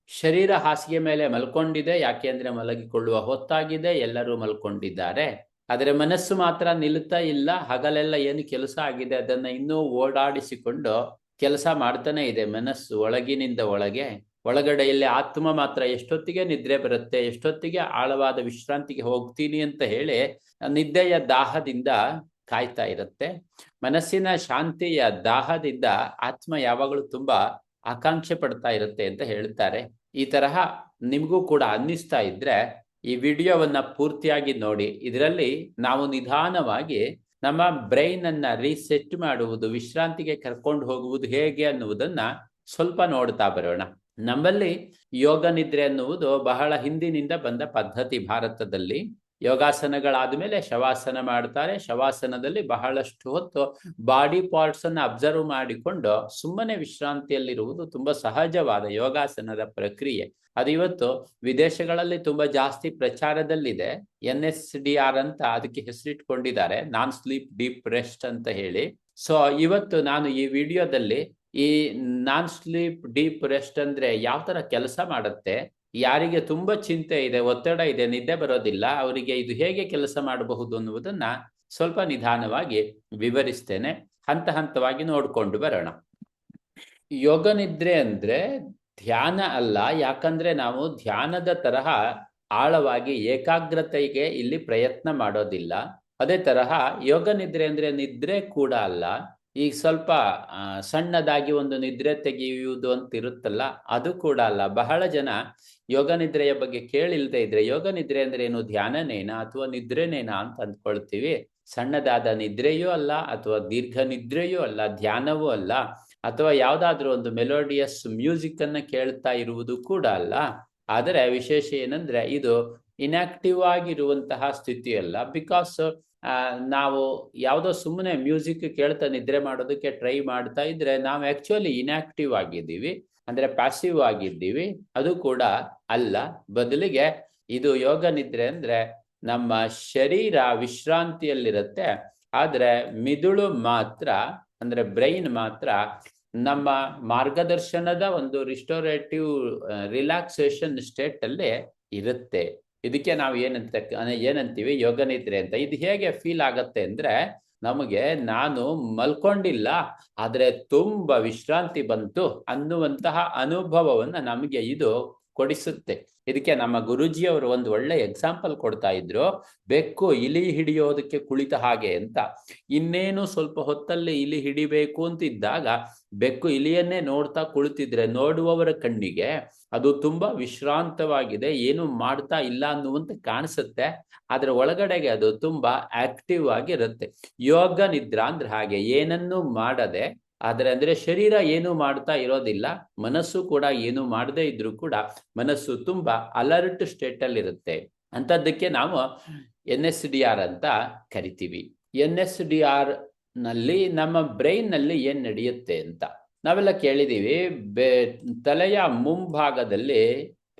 ಶರೀರ ಹಾಸಿಗೆ ಮೇಲೆ ಮಲ್ಕೊಂಡಿದೆ, ಯಾಕೆ ಅಂದ್ರೆ ಮಲಗಿಕೊಳ್ಳುವ ಹೊತ್ತಾಗಿದೆ, ಎಲ್ಲರೂ ಮಲ್ಕೊಂಡಿದ್ದಾರೆ. ಆದರೆ ಮನಸ್ಸು ಮಾತ್ರ ನಿಲ್ತಾ ಇಲ್ಲ. ಹಗಲೆಲ್ಲ ಏನು ಕೆಲಸ ಆಗಿದೆ ಅದನ್ನ ಇನ್ನೂ ಓಡಾಡಿಸಿಕೊಂಡು ಕೆಲಸ ಮಾಡ್ತಾನೆ ಇದೆ ಮನಸ್ಸು, ಒಳಗಿನಿಂದ ಒಳಗೆ. ಒಳಗಡೆಯಲ್ಲಿ ಆತ್ಮ ಮಾತ್ರ ಎಷ್ಟೊತ್ತಿಗೆ ನಿದ್ರೆ ಬರುತ್ತೆ, ಎಷ್ಟೊತ್ತಿಗೆ ಆಳವಾದ ವಿಶ್ರಾಂತಿಗೆ ಹೋಗ್ತೀನಿ ಅಂತ ಹೇಳಿ ನಿದ್ದೆಯ ದಾಹದಿಂದ ಕಾಯ್ತಾ ಇರುತ್ತೆ. ಮನಸ್ಸಿನ ಶಾಂತಿಯ ದಾಹದಿಂದ ಆತ್ಮ ಯಾವಾಗಲೂ ತುಂಬಾ ಆಕಾಂಕ್ಷೆ ಪಡ್ತಾ ಇರುತ್ತೆ ಅಂತ ಹೇಳ್ತಾರೆ. ಈ ತರಹ ನಿಮಗೂ ಕೂಡ ಅನ್ನಿಸ್ತಾ ಇದ್ರೆ ಈ ವಿಡಿಯೋವನ್ನ ಪೂರ್ತಿಯಾಗಿ ನೋಡಿ. ಇದರಲ್ಲಿ ನಾವು ನಿಧಾನವಾಗಿ ನಮ್ಮ ಬ್ರೈನ್ ಅನ್ನ ರೀಸೆಟ್ ಮಾಡುವುದು, ವಿಶ್ರಾಂತಿಗೆ ಕರ್ಕೊಂಡು ಹೋಗುವುದು ಹೇಗೆ ಅನ್ನುವುದನ್ನ ಸ್ವಲ್ಪ ನೋಡ್ತಾ ಬರೋಣ. ನಮ್ಮಲ್ಲಿ ಯೋಗ ನಿದ್ರೆ ಅನ್ನುವುದು ಬಹಳ ಹಿಂದಿನಿಂದ ಬಂದ ಪದ್ಧತಿ. ಭಾರತದಲ್ಲಿ ಯೋಗಾಸನಗಳಾದ ಮೇಲೆ ಶವಾಸನ ಮಾಡ್ತಾರೆ. ಶವಾಸನದಲ್ಲಿ ಬಹಳಷ್ಟು ಹೊತ್ತು ಬಾಡಿ ಪಾರ್ಟ್ಸ್ ಅನ್ನು ಅಬ್ಸರ್ವ್ ಮಾಡಿಕೊಂಡು ಸುಮ್ಮನೆ ವಿಶ್ರಾಂತಿಯಲ್ಲಿರುವುದು ತುಂಬಾ ಸಹಜವಾದ ಯೋಗಾಸನದ ಪ್ರಕ್ರಿಯೆ. ಅದು ಇವತ್ತು ವಿದೇಶಗಳಲ್ಲಿ ತುಂಬಾ ಜಾಸ್ತಿ ಪ್ರಚಾರದಲ್ಲಿದೆ. NSDR ಅಂತ ಅದಕ್ಕೆ ಹೆಸರಿಟ್ಕೊಂಡಿದ್ದಾರೆ, ನಾನ್ ಸ್ಲೀಪ್ ಡೀಪ್ ರೆಸ್ಟ್ ಅಂತ ಹೇಳಿ. ಸೊ ಇವತ್ತು ನಾನು ಈ ವಿಡಿಯೋದಲ್ಲಿ ಈ ನಾನ್ ಸ್ಲೀಪ್ ಡೀಪ್ ರೆಸ್ಟ್ ಅಂದ್ರೆ ಯಾವ ತರ ಕೆಲಸ ಮಾಡುತ್ತೆ, ಯಾರಿಗೆ ತುಂಬಾ ಚಿಂತೆ ಇದೆ, ಒತ್ತಡ ಇದೆ, ನಿದ್ದೆ ಬರೋದಿಲ್ಲ, ಅವರಿಗೆ ಇದು ಹೇಗೆ ಕೆಲಸ ಮಾಡಬಹುದು ಅನ್ನುವುದನ್ನ ಸ್ವಲ್ಪ ನಿಧಾನವಾಗಿ ವಿವರಿಸ್ತೇನೆ. ಹಂತ ಹಂತವಾಗಿ ನೋಡ್ಕೊಂಡು ಬರೋಣ. ಯೋಗ ನಿದ್ರೆ ಅಂದ್ರೆ ಧ್ಯಾನ ಅಲ್ಲ, ಯಾಕಂದ್ರೆ ನಾವು ಧ್ಯಾನದ ತರಹ ಆಳವಾಗಿ ಏಕಾಗ್ರತೆಗೆ ಇಲ್ಲಿ ಪ್ರಯತ್ನ ಮಾಡೋದಿಲ್ಲ. ಅದೇ ತರಹ ಯೋಗ ನಿದ್ರೆ ಅಂದ್ರೆ ನಿದ್ರೆ ಕೂಡ ಅಲ್ಲ. ಈಗ ಸ್ವಲ್ಪ ಸಣ್ಣದಾಗಿ ಒಂದು ನಿದ್ರೆ ತೆಗೆಯುವುದು ಅಂತ ಇರುತ್ತಲ್ಲ, ಅದು ಕೂಡ ಅಲ್ಲ. ಬಹಳ ಜನ ಯೋಗ ನಿದ್ರೆಯ ಬಗ್ಗೆ ಕೇಳಿಲ್ದೇ ಇದ್ರೆ ಯೋಗ ನಿದ್ರೆ ಅಂದ್ರೆ ಏನು, ಧ್ಯಾನನೇನಾ ಅಥವಾ ನಿದ್ರೆನೇನಾ ಅಂತ ಅಂದ್ಕೊಳ್ತೀವಿ. ಸಣ್ಣದಾದ ನಿದ್ರೆಯೂ ಅಲ್ಲ, ಅಥವಾ ದೀರ್ಘ ನಿದ್ರೆಯೂ ಅಲ್ಲ, ಧ್ಯಾನವೂ ಅಲ್ಲ, ಅಥವಾ ಯಾವ್ದಾದ್ರೂ ಒಂದು ಮೆಲೋಡಿಯಸ್ ಮ್ಯೂಸಿಕ್ ಅನ್ನ ಕೇಳ್ತಾ ಇರುವುದು ಕೂಡ ಅಲ್ಲ. ಆದರೆ ವಿಶೇಷ ಏನಂದ್ರೆ ಇದು ಇನ್ಆಕ್ಟಿವ್ ಆಗಿರುವಂತಹ ಸ್ಥಿತಿ ಅಲ್ಲ. ಬಿಕಾಸ್ ನಾವು ಯಾವುದೋ ಸುಮ್ಮನೆ ಮ್ಯೂಸಿಕ್ ಕೇಳ್ತಾ ನಿದ್ರೆ ಮಾಡೋದಕ್ಕೆ ಟ್ರೈ ಮಾಡ್ತಾ ಇದ್ರೆ ನಾವು ಆಕ್ಚುಲಿ ಇನ್ಆಕ್ಟಿವ್ ಆಗಿದ್ದೀವಿ, ಅಂದ್ರೆ ಪ್ಯಾಸಿವ್ ಆಗಿದ್ದೀವಿ. ಅದು ಕೂಡ ಅಲ್ಲ. ಬದಲಿಗೆ ಇದು ಯೋಗ ನಿದ್ರೆ ಅಂದ್ರೆ ನಮ್ಮ ಶರೀರ ವಿಶ್ರಾಂತಿಯಲ್ಲಿರುತ್ತೆ, ಆದ್ರೆ ಮಿದುಳು ಮಾತ್ರ, ಅಂದ್ರೆ ಬ್ರೈನ್ ಮಾತ್ರ ನಮ್ಮ ಮಾರ್ಗದರ್ಶನದ ಒಂದು ರಿಸ್ಟೋರೇಟಿವ್ ರಿಲ್ಯಾಕ್ಸೇಷನ್ ಸ್ಟೇಟ್ ಅಲ್ಲಿ ಇರುತ್ತೆ. ಇದಕ್ಕೆ ನಾವು ಏನಂತೀವಿ ಯೋಗ ನಿದ್ರೆ ಅಂತ. ಇದು ಹೇಗೆ ಫೀಲ್ ಆಗತ್ತೆ ಅಂದ್ರೆ, ನಮಗೆ ನಾನು ಮಲ್ಕೊಂಡಿಲ್ಲ ಆದ್ರೆ ತುಂಬಾ ವಿಶ್ರಾಂತಿ ಬಂತು ಅನ್ನುವಂತಹ ಅನುಭವವನ್ನ ನಮಗೆ ಇದು ಕೊಡಿಸುತ್ತೆ. ಇದಕ್ಕೆ ನಮ್ಮ ಗುರುಜಿಯವರು ಒಂದು ಒಳ್ಳೆ ಎಕ್ಸಾಂಪಲ್ ಕೊಡ್ತಾ ಇದ್ರು, ಬೆಕ್ಕು ಇಲಿ ಹಿಡಿಯೋದಕ್ಕೆ ಕುಳಿತ ಹಾಗೆ ಅಂತ. ಇನ್ನೇನು ಸ್ವಲ್ಪ ಹೊತ್ತಲ್ಲಿ ಇಲಿ ಹಿಡಿಬೇಕು ಅಂತಿದ್ದಾಗ ಬೆಕ್ಕು ಇಲಿಯನ್ನೇ ನೋಡ್ತಾ ಕುಳಿತಿದ್ರೆ ನೋಡುವವರ ಕಣ್ಣಿಗೆ ಅದು ತುಂಬಾ ವಿಶ್ರಾಂತವಾಗಿದೆ, ಏನು ಮಾಡ್ತಾ ಇಲ್ಲ ಅನ್ನುವಂತೆ ಕಾಣಿಸುತ್ತೆ, ಆದ್ರೆ ಒಳಗಡೆಗೆ ಅದು ತುಂಬಾ ಆಕ್ಟಿವ್ ಆಗಿರುತ್ತೆ. ಯೋಗ ನಿದ್ರಾ ಅಂದ್ರೆ ಹಾಗೆ, ಏನನ್ನೂ ಮಾಡದೆ, ಆದ್ರೆ ಅಂದ್ರೆ ಶರೀರ ಏನು ಮಾಡ್ತಾ ಇರೋದಿಲ್ಲ, ಮನಸ್ಸು ಕೂಡ ಏನು ಮಾಡದೇ ಇದ್ರೂ ಕೂಡ ಮನಸ್ಸು ತುಂಬಾ ಅಲರ್ಟ್ ಸ್ಟೇಟ್ ಅಲ್ಲಿ ಇರುತ್ತೆ. ಅಂತದಕ್ಕೆ ನಾವು NSDR ಅಂತ ಕರಿತೀವಿ. NSDR ನಲ್ಲಿ ನಮ್ಮ ಬ್ರೈನ್ ನಲ್ಲಿ ಏನ್ ನಡೆಯುತ್ತೆ ಅಂತ ನಾವೆಲ್ಲ ಕೇಳಿದೀವಿ. ತಲೆಯ ಮುಂಭಾಗದಲ್ಲಿ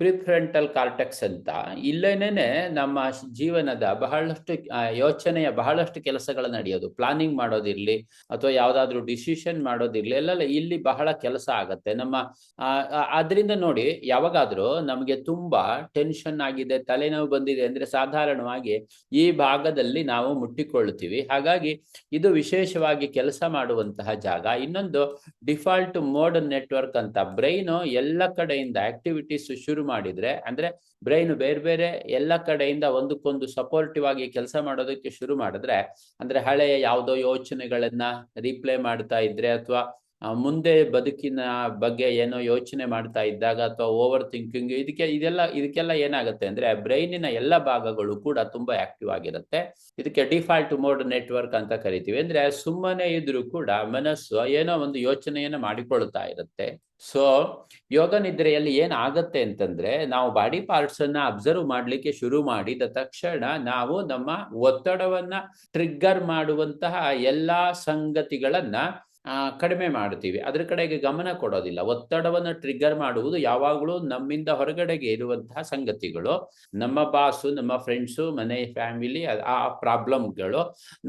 ಪ್ರಿಫ್ರಂಟಲ್ ಕಾರ್ಟೆಕ್ಸ್ ಅಂತ, ಇಲ್ಲೇನೇನೆ ನಮ್ಮ ಜೀವನದ ಬಹಳಷ್ಟು ಯೋಚನೆಯ ಬಹಳಷ್ಟು ಕೆಲಸಗಳು ನಡೆಯೋದು. ಪ್ಲಾನಿಂಗ್ ಮಾಡೋದಿರ್ಲಿ ಅಥವಾ ಯಾವ್ದಾದ್ರು ಡಿಸಿಷನ್ ಮಾಡೋದಿರ್ಲಿ, ಎಲ್ಲ ಇಲ್ಲಿ ಬಹಳ ಕೆಲಸ ಆಗತ್ತೆ. ನಮ್ಮ ಅದರಿಂದ ನೋಡಿ, ಯಾವಾಗಾದ್ರೂ ನಮಗೆ ತುಂಬಾ ಟೆನ್ಷನ್ ಆಗಿದೆ, ತಲೆನೋವು ಬಂದಿದೆ ಅಂದ್ರೆ ಸಾಧಾರಣವಾಗಿ ಈ ಭಾಗದಲ್ಲಿ ನಾವು ಮುಟ್ಟಿಕೊಳ್ತೀವಿ. ಹಾಗಾಗಿ ಇದು ವಿಶೇಷವಾಗಿ ಕೆಲಸ ಮಾಡುವಂತಹ ಜಾಗ. ಇನ್ನೊಂದು ಡಿಫಾಲ್ಟ್ ಮೋಡ್ ನೆಟ್ವರ್ಕ್ ಅಂತ, ಬ್ರೈನ್ ಎಲ್ಲ ಕಡೆಯಿಂದ ಆಕ್ಟಿವಿಟೀಸ್ ಶುರು ಮಾಡಿದ್ರೆ, ಅಂದ್ರೆ ಬ್ರೈನ್ ಬೇರೆ ಬೇರೆ ಎಲ್ಲ ಕಡೆಯಿಂದ ಒಂದಕ್ಕೊಂದು ಸಪೋರ್ಟಿವ್ ಆಗಿ ಕೆಲಸ ಮಾಡೋದಕ್ಕೆ ಶುರು ಮಾಡಿದ್ರೆ, ಅಂದ್ರೆ ಹಳೆಯ ಯಾವುದೋ ಯೋಚನೆಗಳನ್ನ ರೀಪ್ಲೇ ಮಾಡ್ತಾ ಇದ್ರೆ, ಅಥವಾ ಮುಂದೆ ಬದುಕಿನ ಬಗ್ಗೆ ಏನೋ ಯೋಚನೆ ಮಾಡ್ತಾ ಇದ್ದಾಗ, ಅಥವಾ ಓವರ್ ಥಿಂಕಿಂಗ್, ಇದಕ್ಕೆಲ್ಲ ಏನಾಗುತ್ತೆ ಅಂದ್ರೆ ಬ್ರೈನಿನ ಎಲ್ಲ ಭಾಗಗಳು ಕೂಡ ತುಂಬಾ ಆಕ್ಟಿವ್ ಆಗಿರುತ್ತೆ. ಇದಕ್ಕೆ ಡಿಫಾಲ್ಟ್ ಮೋಡ್ ನೆಟ್ವರ್ಕ್ ಅಂತ ಕರಿತೀವಿ. ಅಂದ್ರೆ ಸುಮ್ಮನೆ ಇದ್ರೂ ಕೂಡ ಮನಸ್ಸು ಏನೋ ಒಂದು ಯೋಚನೆಯನ್ನ ಮಾಡಿಕೊಳ್ತಾ ಇರುತ್ತೆ. ಸೊ ಯೋಗ ನಿದ್ರೆಯಲ್ಲಿ ಏನಾಗತ್ತೆ ಅಂತಂದ್ರೆ, ನಾವು ಬಾಡಿ ಪಾರ್ಟ್ಸ್ ಅನ್ನ ಅಬ್ಸರ್ವ್ ಮಾಡ್ಲಿಕ್ಕೆ ಶುರು ಮಾಡಿದ ತಕ್ಷಣ ನಾವು ನಮ್ಮ ಒತ್ತಡವನ್ನ ಟ್ರಿಗ್ಗರ್ ಮಾಡುವಂತಹ ಎಲ್ಲಾ ಸಂಗತಿಗಳನ್ನ ಕಡಿಮೆ ಮಾಡ್ತೀವಿ. ಅದ್ರ ಕಡೆಗೆ ಗಮನ ಕೊಡೋದಿಲ್ಲ. ಒತ್ತಡವನ್ನು ಟ್ರಿಗ್ಗರ್ ಮಾಡುವುದು ಯಾವಾಗಲೂ ನಮ್ಮಿಂದ ಹೊರಗಡೆಗೆ ಇರುವಂತಹ ಸಂಗತಿಗಳು, ನಮ್ಮ ಬಾಸು, ನಮ್ಮ ಫ್ರೆಂಡ್ಸು, ಮನೆ, ಫ್ಯಾಮಿಲಿ, ಆ ಪ್ರಾಬ್ಲಮ್ಗಳು.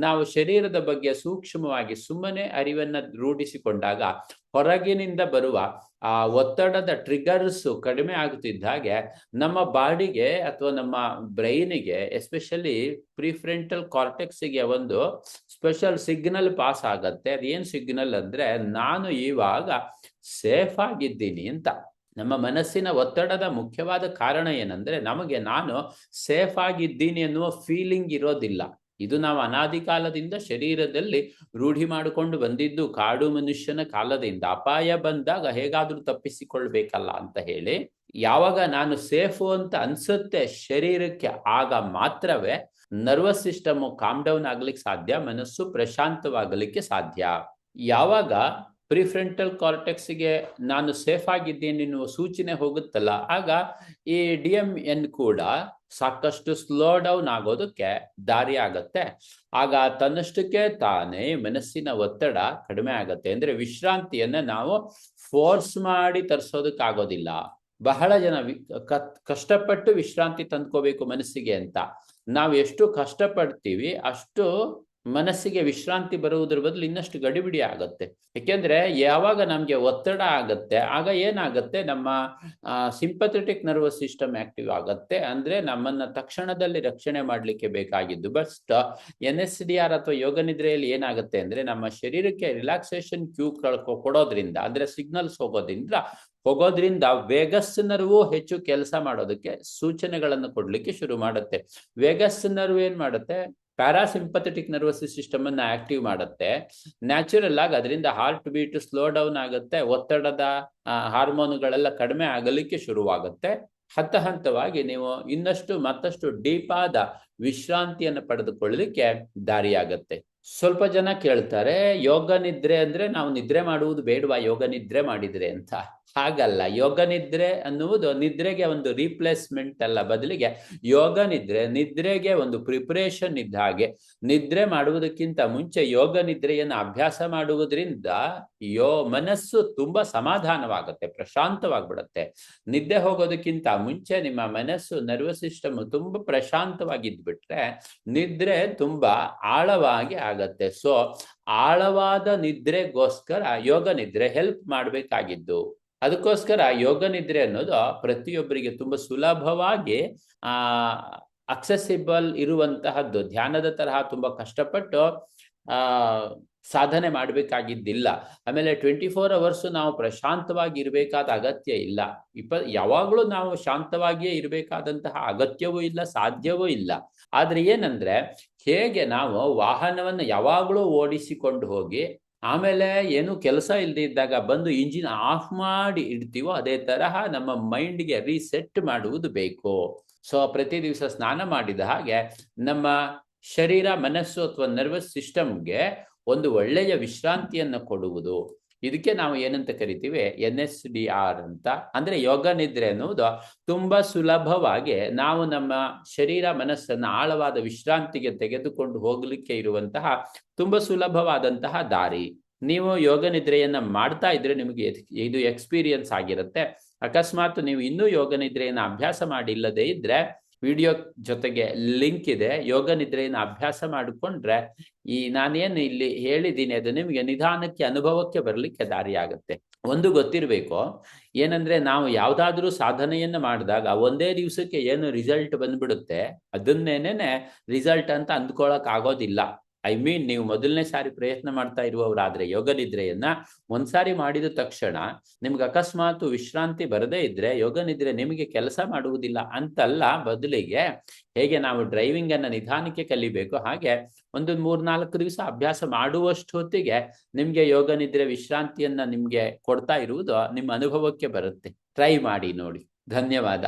ನಾವು ಶರೀರದ ಬಗ್ಗೆ ಸೂಕ್ಷ್ಮವಾಗಿ ಸುಮ್ಮನೆ ಅರಿವನ್ನ ರೂಢಿಸಿಕೊಂಡಾಗ ಹೊರಗಿನಿಂದ ಬರುವ ಆ ಒತ್ತಡದ ಟ್ರಿಗರ್ಸ್ ಕಡಿಮೆ ಆಗುತ್ತಿದ್ದ ಹಾಗೆ ನಮ್ಮ ಬಾಡಿಗೆ ಅಥವಾ ನಮ್ಮ ಬ್ರೈನಿಗೆ, ಎಸ್ಪೆಷಲಿ ಪ್ರಿಫ್ರಂಟಲ್ ಕಾರ್ಟೆಕ್ಸ್ಗೆ ಒಂದು ಸ್ಪೆಷಲ್ ಸಿಗ್ನಲ್ ಪಾಸ್ ಆಗತ್ತೆ. ಅದೇನ್ ಸಿಗ್ನಲ್ ಅಂದ್ರೆ, ನಾನು ಇವಾಗ ಸೇಫ್ ಆಗಿದ್ದೀನಿ ಅಂತ. ನಮ್ಮ ಮನಸ್ಸಿನ ಒತ್ತಡದ ಮುಖ್ಯವಾದ ಕಾರಣ ಏನಂದ್ರೆ, ನಮಗೆ ನಾನು ಸೇಫ್ ಆಗಿದ್ದೀನಿ ಎನ್ನುವ ಫೀಲಿಂಗ್ ಇರೋದಿಲ್ಲ. ಇದು ನಾವು ಅನಾದಿ ಕಾಲದಿಂದ ಶರೀರದಲ್ಲಿ ರೂಢಿ ಮಾಡಿಕೊಂಡು ಬಂದಿದ್ದು, ಕಾಡು ಮನುಷ್ಯನ ಕಾಲದಿಂದ. ಅಪಾಯ ಬಂದಾಗ ಹೇಗಾದ್ರೂ ತಪ್ಪಿಸಿಕೊಳ್ಬೇಕಲ್ಲ ಅಂತ ಹೇಳಿ, ಯಾವಾಗ ನಾನು ಸೇಫು ಅಂತ ಅನ್ಸುತ್ತೆ ಶರೀರಕ್ಕೆ, ಆಗ ಮಾತ್ರವೇ ನರ್ವಸ್ ಸಿಸ್ಟಮ್ ಕಾಮ್ ಡೌನ್ ಆಗ್ಲಿಕ್ಕೆ ಸಾಧ್ಯ, ಮನಸ್ಸು ಪ್ರಶಾಂತವಾಗಲಿಕ್ಕೆ ಸಾಧ್ಯ. ಯಾವಾಗ ಪ್ರಿಫ್ರಂಟಲ್ ಕಾರ್ಟೆಕ್ಸ್ಗೆ ನಾನು ಸೇಫ್ ಆಗಿದ್ದೀನಿ ಎನ್ನುವ ಸೂಚನೆ ಹೋಗುತ್ತಲ್ಲ, ಆಗ ಈ DMN ಕೂಡ ಸಾಕಷ್ಟು ಸ್ಲೋ ಡೌನ್ ಆಗೋದಕ್ಕೆ ದಾರಿ ಆಗತ್ತೆ. ಆಗ ತನ್ನಷ್ಟಕ್ಕೆ ತಾನೇ ಮನಸ್ಸಿನ ಒತ್ತಡ ಕಡಿಮೆ ಆಗತ್ತೆ. ಅಂದ್ರೆ ವಿಶ್ರಾಂತಿಯನ್ನ ನಾವು ಫೋರ್ಸ್ ಮಾಡಿ ತರಿಸೋದಕ್ಕಾಗೋದಿಲ್ಲ. ಬಹಳ ಜನ ಕಷ್ಟಪಟ್ಟು ವಿಶ್ರಾಂತಿ ತಂದ್ಕೋಬೇಕು ಮನಸ್ಸಿಗೆ ಅಂತ. ನಾವು ಎಷ್ಟು ಕಷ್ಟಪಡ್ತೀವಿ ಅಷ್ಟು ಮನಸ್ಸಿಗೆ ವಿಶ್ರಾಂತಿ ಬರುವುದರ ಬದಲು ಇನ್ನಷ್ಟು ಗಡಿಬಿಡಿ ಆಗತ್ತೆ. ಯಾಕೆಂದ್ರೆ ಯಾವಾಗ ನಮ್ಗೆ ಒತ್ತಡ ಆಗತ್ತೆ, ಆಗ ಏನಾಗತ್ತೆ, ನಮ್ಮ ಸಿಂಪಥೆಟಿಕ್ ನರ್ವಸ್ ಸಿಸ್ಟಮ್ ಆಕ್ಟಿವ್ ಆಗತ್ತೆ. ಅಂದ್ರೆ ನಮ್ಮನ್ನ ತಕ್ಷಣದಲ್ಲಿ ರಕ್ಷಣೆ ಮಾಡ್ಲಿಕ್ಕೆ ಬೇಕಾಗಿದ್ದು. ಬಟ್ NSDR ಅಥವಾ ಯೋಗ ನಿದ್ರೆಯಲ್ಲಿ ಏನಾಗುತ್ತೆ ಅಂದ್ರೆ, ನಮ್ಮ ಶರೀರಕ್ಕೆ ರಿಲ್ಯಾಕ್ಸೇಷನ್ ಕ್ಯೂ ಕೊಡೋದ್ರಿಂದ, ಅಂದ್ರೆ ಸಿಗ್ನಲ್ಸ್ ಹೋಗೋದ್ರಿಂದ ವೇಗಸ್ ನರ್ವು ಹೆಚ್ಚು ಕೆಲಸ ಮಾಡೋದಕ್ಕೆ ಸೂಚನೆಗಳನ್ನು ಕೊಡ್ಲಿಕ್ಕೆ ಶುರು ಮಾಡುತ್ತೆ. ವೇಗಸ್ ನರ್ವ್ ಏನ್ ಮಾಡುತ್ತೆ, ಪ್ಯಾರಾಸಿಂಪಥೆಟಿಕ್ ನರ್ವಸ್ ಸಿಸ್ಟಮ್ ಅನ್ನ ಆಕ್ಟಿವ್ ಮಾಡುತ್ತೆ. ನ್ಯಾಚುರಲ್ ಆಗಿ ಅದರಿಂದ ಹಾರ್ಟ್ ಬೀಟ್ ಸ್ಲೋ ಡೌನ್ ಆಗುತ್ತೆ, ಒತ್ತಡದ ಹಾರ್ಮೋನುಗಳೆಲ್ಲ ಕಡಿಮೆ ಆಗಲಿಕ್ಕೆ ಶುರುವಾಗುತ್ತೆ. ಹಂತವಾಗಿ ನೀವು ಮತ್ತಷ್ಟು ಡೀಪ್ ಆದ ವಿಶ್ರಾಂತಿಯನ್ನು ಪಡೆದುಕೊಳ್ಳಲಿಕ್ಕೆ ದಾರಿಯಾಗತ್ತೆ. ಸ್ವಲ್ಪ ಜನ ಕೇಳ್ತಾರೆ, ಯೋಗ ನಿದ್ರೆ ಅಂದ್ರೆ ನಾವು ನಿದ್ರೆ ಮಾಡುವುದು ಬೇಡವಾ ಯೋಗ ನಿದ್ರೆ ಮಾಡಿದ್ರೆ ಅಂತ. ಹಾಗಲ್ಲ. ಯೋಗ ನಿದ್ರೆ ಅನ್ನುವುದು ನಿದ್ರೆಗೆ ಒಂದು ರೀಪ್ಲೇಸ್ಮೆಂಟ್ ಅಲ್ಲ, ಬದಲಿಗೆ ಯೋಗ ನಿದ್ರೆಗೆ ಒಂದು ಪ್ರಿಪರೇಷನ್ ಇದ್ದ ಹಾಗೆ. ನಿದ್ರೆ ಮಾಡುವುದಕ್ಕಿಂತ ಮುಂಚೆ ಯೋಗ ನಿದ್ರೆಯನ್ನು ಅಭ್ಯಾಸ ಮಾಡುವುದರಿಂದ ಮನಸ್ಸು ತುಂಬಾ ಸಮಾಧಾನವಾಗುತ್ತೆ, ಪ್ರಶಾಂತವಾಗ್ಬಿಡುತ್ತೆ. ನಿದ್ದೆ ಹೋಗೋದಕ್ಕಿಂತ ಮುಂಚೆ ನಿಮ್ಮ ಮನಸ್ಸು, ನರ್ವಸ್ ಸಿಸ್ಟಮ್ ತುಂಬಾ ಪ್ರಶಾಂತವಾಗಿದ್ಬಿಟ್ರೆ ನಿದ್ರೆ ತುಂಬಾ ಆಳವಾಗಿ ಆಗತ್ತೆ. ಸೊ ಆಳವಾದ ನಿದ್ರೆಗೋಸ್ಕರ ಯೋಗ ನಿದ್ರೆ ಹೆಲ್ಪ್ ಮಾಡಬೇಕಾಗಿದ್ದು. ಅದಕ್ಕೋಸ್ಕರ ಯೋಗ ನಿದ್ರೆ ಅನ್ನೋದು ಪ್ರತಿಯೊಬ್ಬರಿಗೆ ತುಂಬಾ ಸುಲಭವಾಗಿ ಅಕ್ಸೆಸಿಬಲ್ ಇರುವಂತಹದ್ದು. ಧ್ಯಾನದ ತರಹ ತುಂಬಾ ಕಷ್ಟಪಟ್ಟು ಸಾಧನೆ ಮಾಡಬೇಕಾಗಿದ್ದಿಲ್ಲ. ಆಮೇಲೆ 24 hours ನಾವು ಪ್ರಶಾಂತವಾಗಿ ಇರಬೇಕಾದ ಅಗತ್ಯ ಇಲ್ಲ. ಯಾವಾಗಲೂ ನಾವು ಶಾಂತವಾಗಿಯೇ ಇರಬೇಕಾದಂತಹ ಅಗತ್ಯವೂ ಇಲ್ಲ, ಸಾಧ್ಯವೂ ಇಲ್ಲ. ಆದ್ರೆ ಏನಂದ್ರೆ, ಹೇಗೆ ನಾವು ವಾಹನವನ್ನು ಯಾವಾಗಲೂ ಓಡಿಸಿಕೊಂಡು ಹೋಗಿ ಆಮೇಲೆ ಏನು ಕೆಲಸ ಇಲ್ಲದೆ ಇದ್ದಾಗ ಬಂದು ಇಂಜಿನ್ ಆಫ್ ಮಾಡಿ ಇಡ್ತೀವೋ, ಅದೇ ತರಹ ನಮ್ಮ ಮೈಂಡ್ಗೆ ರೀಸೆಟ್ ಮಾಡುವುದು ಬೇಕು. ಸೊ ಪ್ರತಿ ದಿವಸ ಸ್ನಾನ ಮಾಡಿದ ಹಾಗೆ ನಮ್ಮ ಶರೀರ, ಮನಸ್ಸು ಅಥವಾ ನರ್ವಸ್ ಸಿಸ್ಟಮ್ಗೆ ಒಂದು ಒಳ್ಳೆಯ ವಿಶ್ರಾಂತಿಯನ್ನು ಕೊಡುವುದು. ಇದಕ್ಕೆ ನಾವು ಏನಂತ ಕರಿತೀವಿ, NSDR ಅಂತ. ಅಂದ್ರೆ ಯೋಗ ನಿದ್ರೆ ಅನ್ನುವುದು ತುಂಬಾ ಸುಲಭವಾಗಿ ನಾವು ನಮ್ಮ ಶರೀರ, ಮನಸ್ಸನ್ನು ಆಳವಾದ ವಿಶ್ರಾಂತಿಗೆ ತೆಗೆದುಕೊಂಡು ಹೋಗ್ಲಿಕ್ಕೆ ಇರುವಂತಹ ತುಂಬಾ ಸುಲಭವಾದಂತಹ ದಾರಿ. ನೀವು ಯೋಗ ನಿದ್ರೆಯನ್ನ ಮಾಡ್ತಾ ಇದ್ರೆ ನಿಮಗೆ ಇದು ಎಕ್ಸ್ಪೀರಿಯನ್ಸ್ ಆಗಿರುತ್ತೆ. ಅಕಸ್ಮಾತ್ ನೀವು ಇನ್ನೂ ಯೋಗ ನಿದ್ರೆಯನ್ನು ಅಭ್ಯಾಸ ಮಾಡಿಲ್ಲದೆ ಇದ್ರೆ, ವಿಡಿಯೋ ಜೊತೆಗೆ ಲಿಂಕ್ ಇದೆ. ಯೋಗ ನಿದ್ರೆಯನ್ನು ಅಭ್ಯಾಸ ಮಾಡಿಕೊಂಡ್ರೆ ನಾನೇನು ಇಲ್ಲಿ ಹೇಳಿದ್ದೀನಿ ಅದು ನಿಮಗೆ ನಿಧಾನಕ್ಕೆ ಅನುಭವಕ್ಕೆ ಬರಲಿಕ್ಕೆ ದಾರಿ ಆಗುತ್ತೆ. ಒಂದು ಗೊತ್ತಿರಬೇಕು, ಏನಂದ್ರೆ ನಾವು ಯಾವ್ದಾದ್ರೂ ಸಾಧನೆಯನ್ನ ಮಾಡಿದಾಗ ಒಂದೇ ದಿವಸಕ್ಕೆ ಏನು ರಿಸಲ್ಟ್ ಬಂದ್ಬಿಡುತ್ತೆ, ಅದನ್ನೇನೆ ರಿಸಲ್ಟ್ ಅಂತ ಅಂದ್ಕೊಳಕ್ ಆಗೋದಿಲ್ಲ. ನೀವು ಮೊದಲನೇ ಸಾರಿ ಪ್ರಯತ್ನ ಮಾಡ್ತಾ ಇರುವವರಾದ್ರೆ ಯೋಗ ನಿದ್ರೆಯನ್ನ ಒಂದ್ಸಾರಿ ಮಾಡಿದ ತಕ್ಷಣ ನಿಮ್ಗೆ ಅಕಸ್ಮಾತ್ ವಿಶ್ರಾಂತಿ ಬರದೇ ಇದ್ರೆ ಯೋಗ ನಿದ್ರೆ ನಿಮಗೆ ಕೆಲಸ ಮಾಡುವುದಿಲ್ಲ ಅಂತಲ್ಲ. ಬದಲಿಗೆ ಹೇಗೆ ನಾವು ಡ್ರೈವಿಂಗ್ ಅನ್ನ ನಿಧಾನಕ್ಕೆ ಕಲಿಬೇಕು, ಹಾಗೆ ಒಂದು 3-4 ದಿವಸ ಅಭ್ಯಾಸ ಮಾಡುವಷ್ಟು ಹೊತ್ತಿಗೆ ನಿಮ್ಗೆ ಯೋಗ ನಿದ್ರೆ ವಿಶ್ರಾಂತಿಯನ್ನ ನಿಮ್ಗೆ ಕೊಡ್ತಾ ಇರುವುದು ನಿಮ್ಮ ಅನುಭವಕ್ಕೆ ಬರುತ್ತೆ. ಟ್ರೈ ಮಾಡಿ ನೋಡಿ. ಧನ್ಯವಾದ.